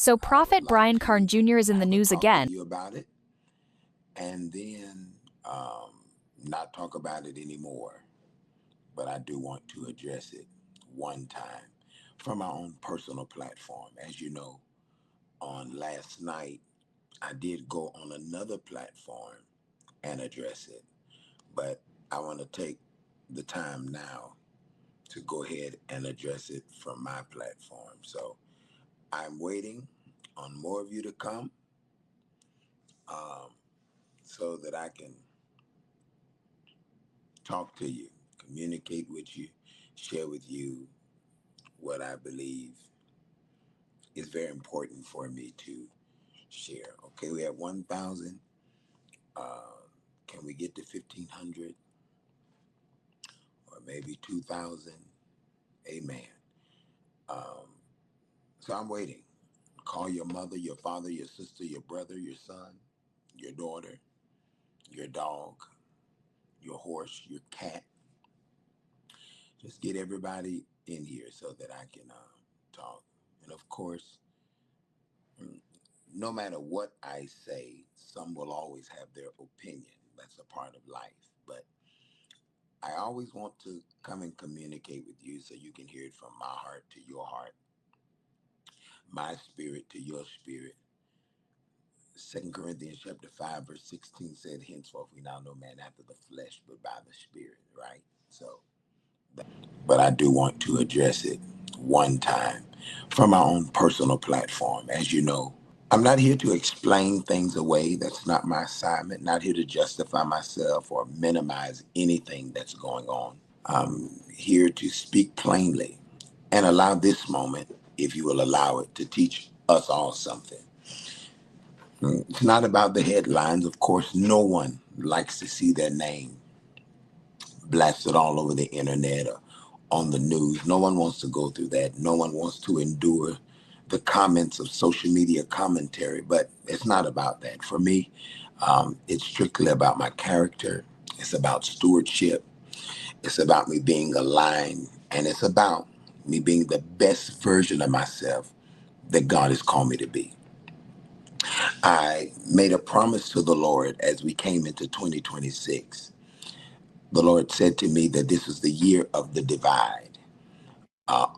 So I would Prophet like Brian Carn to Jr. is in the have a news talk with again. you about it, and then not talk about it anymore. But I do want to address it one time from my own personal platform. As you know, on last night, I did go on another platform and address it, but I want to take the time now to go ahead and address it from my platform. So I'm waiting on more of you to come um, so that I can talk to you, communicate with you, share with you what I believe is very important for me to share. Okay, we have 1,000. Can we get to 1,500 or maybe 2,000? Amen. Um, so I'm waiting. Call your mother, your father, your sister, your brother, your son, your daughter, your dog, your horse, your cat. Just get everybody in here so that I can talk. And of course, mm, no matter what I say, some will always have their opinion. That's a part of life. But I always want to come and communicate with you so you can hear it from my heart to your heart, my spirit to your spirit. 2 Corinthians chapter 5, verse 16 said, henceforth we now know man after the flesh, but by the spirit, right? So, but I do want to address it one time from my own personal platform. As you know, I'm not here to explain things away. That's not my assignment. Not here to justify myself or minimize anything that's going on. I'm here to speak plainly and allow this moment, if you will allow it, to teach us all something. It's not about the headlines. Of course, no one likes to see their name blasted all over the internet or on the news. No one wants to go through that. No one wants to endure the comments of social media commentary, but it's not about that. For me, it's strictly about my character. It's about stewardship. It's about me being aligned, and it's about me being the best version of myself that God has called me to be. I made a promise to the Lord as we came into 2026. The Lord said to me that this is the year of the divide.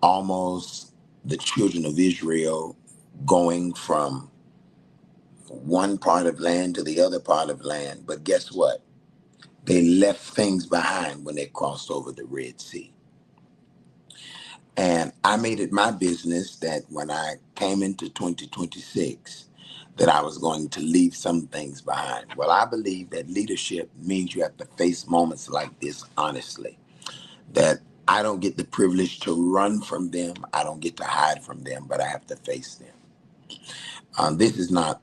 Almost the children of Israel going from one part of land to the other part of land. But guess what? They left things behind when they crossed over the Red Sea. And I made it my business that when I came into 2026, that I was going to leave some things behind. Well, I believe that leadership means you have to face moments like this honestly, that I don't get the privilege to run from them. I don't get to hide from them, but I have to face them. This is not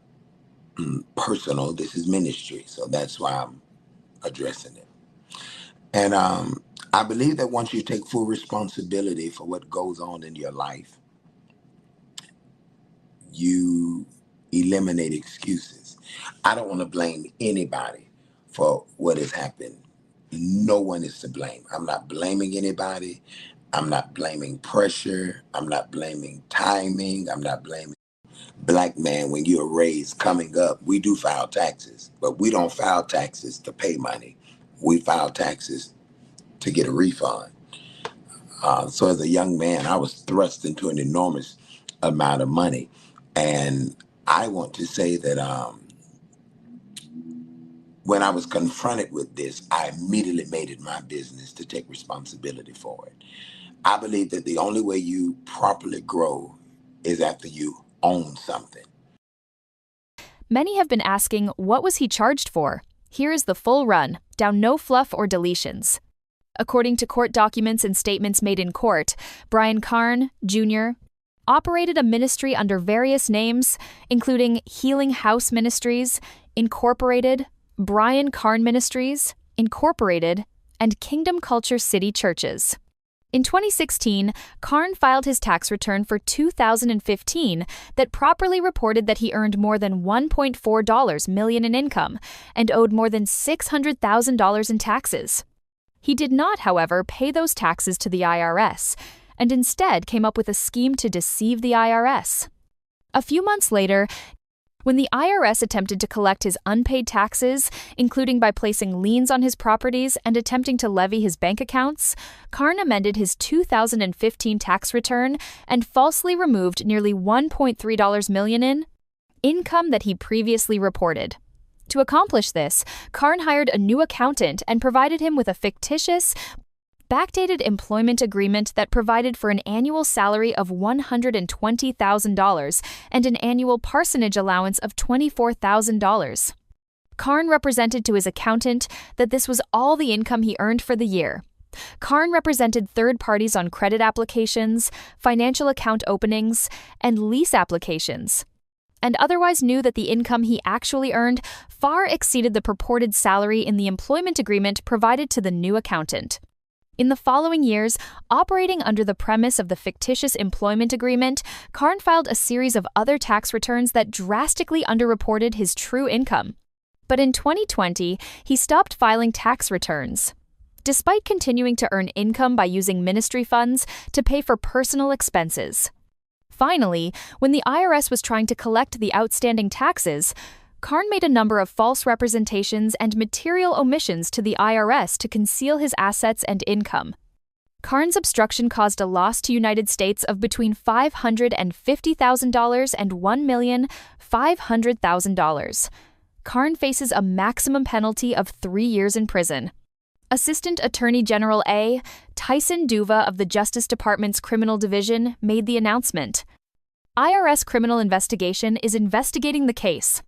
personal. This is ministry. So that's why I'm addressing it. And I believe that once you take full responsibility for what goes on in your life, you eliminate excuses. I don't want to blame anybody for what has happened. No one is to blame. I'm not blaming anybody. I'm not blaming pressure. I'm not blaming timing. I'm not blaming black man. When you're raised coming up, we do file taxes, but we don't file taxes to pay money. We file taxes to get a refund. So as a young man, I was thrust into an enormous amount of money. And I want to say that when I was confronted with this, I immediately made it my business to take responsibility for it. I believe that the only way you properly grow is after you own something. Many have been asking, what was he charged for? Here is the full run, down no fluff or deletions. According to court documents and statements made in court, Brian Carn Jr. operated a ministry under various names, including Healing House Ministries, Incorporated, Brian Carn Ministries, Incorporated, and Kingdom Culture City Churches. In 2016, Carn filed his tax return for 2015 that properly reported that he earned more than $1.4 million in income and owed more than $600,000 in taxes. He did not, however, pay those taxes to the IRS, and instead came up with a scheme to deceive the IRS. A few months later, when the IRS attempted to collect his unpaid taxes, including by placing liens on his properties and attempting to levy his bank accounts, Carn amended his 2015 tax return and falsely removed nearly $1.3 million in income that he previously reported. To accomplish this, Carn hired a new accountant and provided him with a fictitious, backdated employment agreement that provided for an annual salary of $120,000 and an annual parsonage allowance of $24,000. Carn represented to his accountant that this was all the income he earned for the year. Carn represented third parties on credit applications, financial account openings, and lease applications, and otherwise knew that the income he actually earned far exceeded the purported salary in the employment agreement provided to the new accountant. In the following years, operating under the premise of the fictitious employment agreement, Carn filed a series of other tax returns that drastically underreported his true income. But in 2020, he stopped filing tax returns, despite continuing to earn income by using ministry funds to pay for personal expenses. Finally, when the IRS was trying to collect the outstanding taxes, Carn made a number of false representations and material omissions to the IRS to conceal his assets and income. Carn's obstruction caused a loss to United States of between $550,000 and $1,500,000. Carn faces a maximum penalty of 3 years in prison. Assistant Attorney General A. Tyson Duva of the Justice Department's Criminal Division made the announcement. IRS criminal investigation is investigating the case.